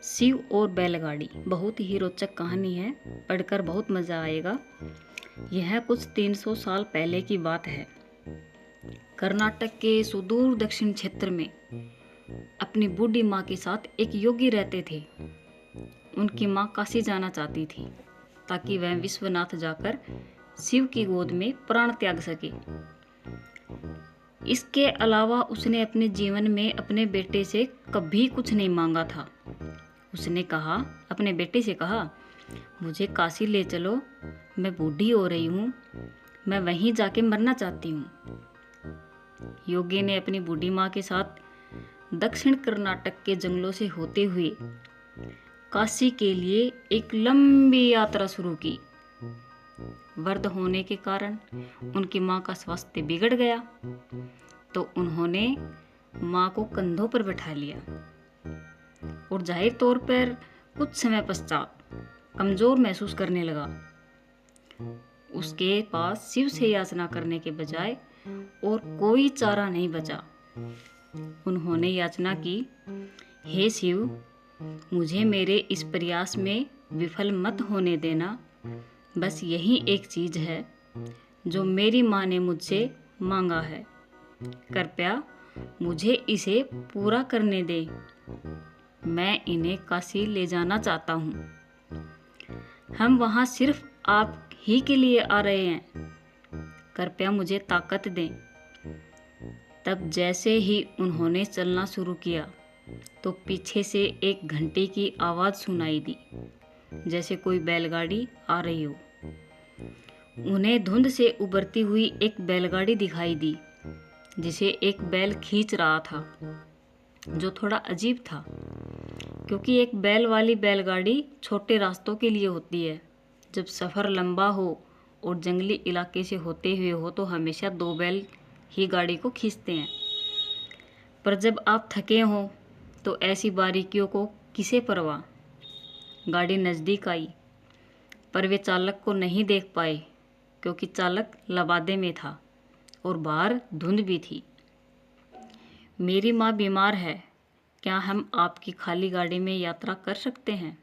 शिव और बैलगाड़ी बहुत ही रोचक कहानी है। पढ़कर बहुत मज़ा आएगा। यह कुछ 300 साल पहले की बात है। कर्नाटक के सुदूर दक्षिण क्षेत्र में अपनी बूढ़ी माँ के साथ एक योगी रहते थे। उनकी माँ काशी जाना चाहती थी ताकि वह विश्वनाथ जाकर शिव की गोद में प्राण त्याग सके। इसके अलावा उसने अपने जीवन में अपने बेटे से कभी कुछ नहीं मांगा था। उसने अपने बेटे से कहा, मुझे काशी ले चलो, मैं बूढ़ी हो रही हूँ, मैं वहीं जाके मरना चाहती हूँ। योगी ने अपनी बूढ़ी माँ के साथ दक्षिण कर्नाटक के जंगलों से होते हुए काशी के लिए एक लंबी यात्रा शुरू की। वृद्ध होने के कारण उनकी माँ का स्वास्थ्य बिगड़ गया, तो उन्होंने माँ को कंधों पर बैठा लिया और जाहिर तौर पर कुछ समय पश्चात कमजोर महसूस करने लगा। उसके पास शिव से याचना करने के बजाय और कोई चारा नहीं बचा। उन्होंने याचना की, हे शिव, मुझे मेरे इस प्रयास में विफल मत होने देना। बस यही एक चीज है जो मेरी माँ ने मुझसे मांगा है। कृपया मुझे इसे पूरा करने दे। मैं इन्हें काशी ले जाना चाहता हूँ। हम वहाँ सिर्फ आप ही के लिए आ रहे हैं। कृपया मुझे ताकत दें। तब जैसे ही उन्होंने चलना शुरू किया तो पीछे से एक घंटी की आवाज़ सुनाई दी, जैसे कोई बैलगाड़ी आ रही हो। उन्हें धुंध से उभरती हुई एक बैलगाड़ी दिखाई दी जिसे एक बैल खींच रहा था, जो थोड़ा अजीब था क्योंकि एक बैल वाली बैलगाड़ी छोटे रास्तों के लिए होती है। जब सफ़र लंबा हो और जंगली इलाके से होते हुए हो तो हमेशा 2 बैल ही गाड़ी को खींचते हैं। पर जब आप थके हों तो ऐसी बारीकियों को किसे परवाह। गाड़ी नज़दीक आई, पर वे चालक को नहीं देख पाए क्योंकि चालक लबादे में था और बाहर धुंध भी थी। मेरी माँ बीमार है, क्या हम आपकी खाली गाड़ी में यात्रा कर सकते हैं?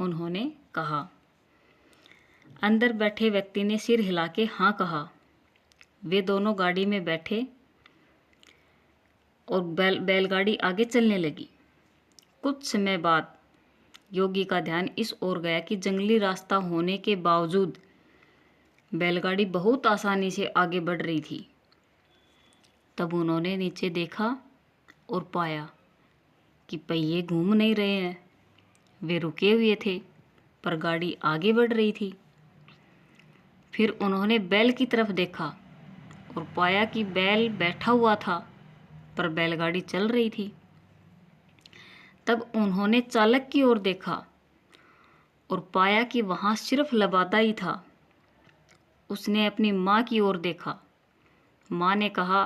उन्होंने कहा। अंदर बैठे व्यक्ति ने सिर हिला के हाँ कहा। वे दोनों गाड़ी में बैठे और बैलगाड़ी आगे चलने लगी। कुछ समय बाद योगी का ध्यान इस ओर गया कि जंगली रास्ता होने के बावजूद बैलगाड़ी बहुत आसानी से आगे बढ़ रही थी। तब उन्होंने नीचे देखा और पाया कि पहिए घूम नहीं रहे हैं। वे रुके हुए थे, पर गाड़ी आगे बढ़ रही थी। फिर उन्होंने बैल की तरफ देखा और पाया कि बैल बैठा हुआ था, पर बैलगाड़ी चल रही थी। तब उन्होंने चालक की ओर देखा और पाया कि वहाँ सिर्फ लबादा ही था। उसने अपनी माँ की ओर देखा। माँ ने कहा,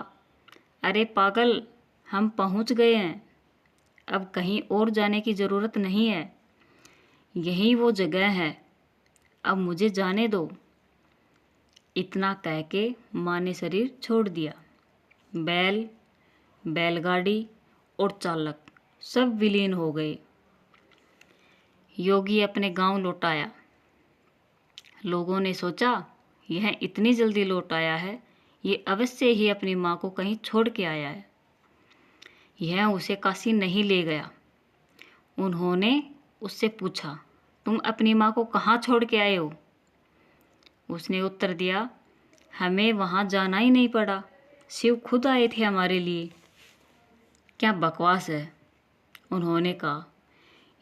अरे पागल, हम पहुँच गए हैं, अब कहीं और जाने की ज़रूरत नहीं है, यही वो जगह है, अब मुझे जाने दो। इतना कह के माँ ने शरीर छोड़ दिया। बैल, बैलगाड़ी और चालक सब विलीन हो गए। योगी अपने गांव लौट आया। लोगों ने सोचा, यह इतनी जल्दी लौट आया है, ये अवश्य ही अपनी माँ को कहीं छोड़ के आया है। यह उसे काशी नहीं ले गया। उन्होंने उससे पूछा, तुम अपनी माँ को कहाँ छोड़ के आए हो? उसने उत्तर दिया, हमें वहाँ जाना ही नहीं पड़ा, शिव खुद आए थे हमारे लिए। क्या बकवास है, उन्होंने कहा।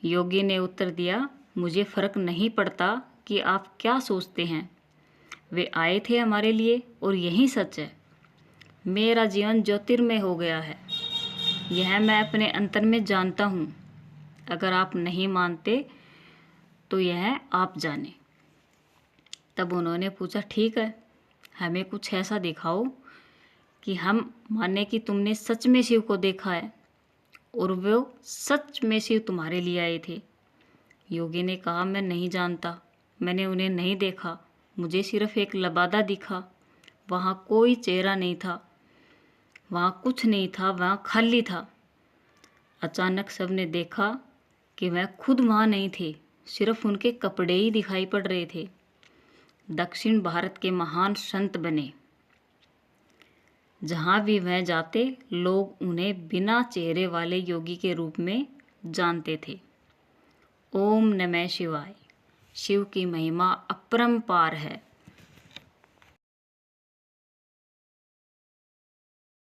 योगी ने उत्तर दिया, मुझे फ़र्क नहीं पड़ता कि आप क्या सोचते हैं, वे आए थे हमारे लिए और यही सच है। मेरा जीवन ज्योतिर्मय हो गया है, यह मैं अपने अंतर में जानता हूँ। अगर आप नहीं मानते तो यह आप जाने। तब उन्होंने पूछा, ठीक है, हमें कुछ ऐसा दिखाओ कि हम माने कि तुमने सच में शिव को देखा है और वो सच में शिव तुम्हारे लिए आए थे। योगी ने कहा, मैं नहीं जानता, मैंने उन्हें नहीं देखा, मुझे सिर्फ एक लबादा दिखा। वहाँ कोई चेहरा नहीं था, वहाँ कुछ नहीं था, वहाँ खाली था। अचानक सबने देखा कि वह खुद वहाँ नहीं थे, सिर्फ उनके कपड़े ही दिखाई पड़ रहे थे। दक्षिण भारत के महान संत बने। जहाँ भी वह जाते लोग उन्हें बिना चेहरे वाले योगी के रूप में जानते थे। ओम नमः शिवाय। शिव की महिमा अपरंपार है।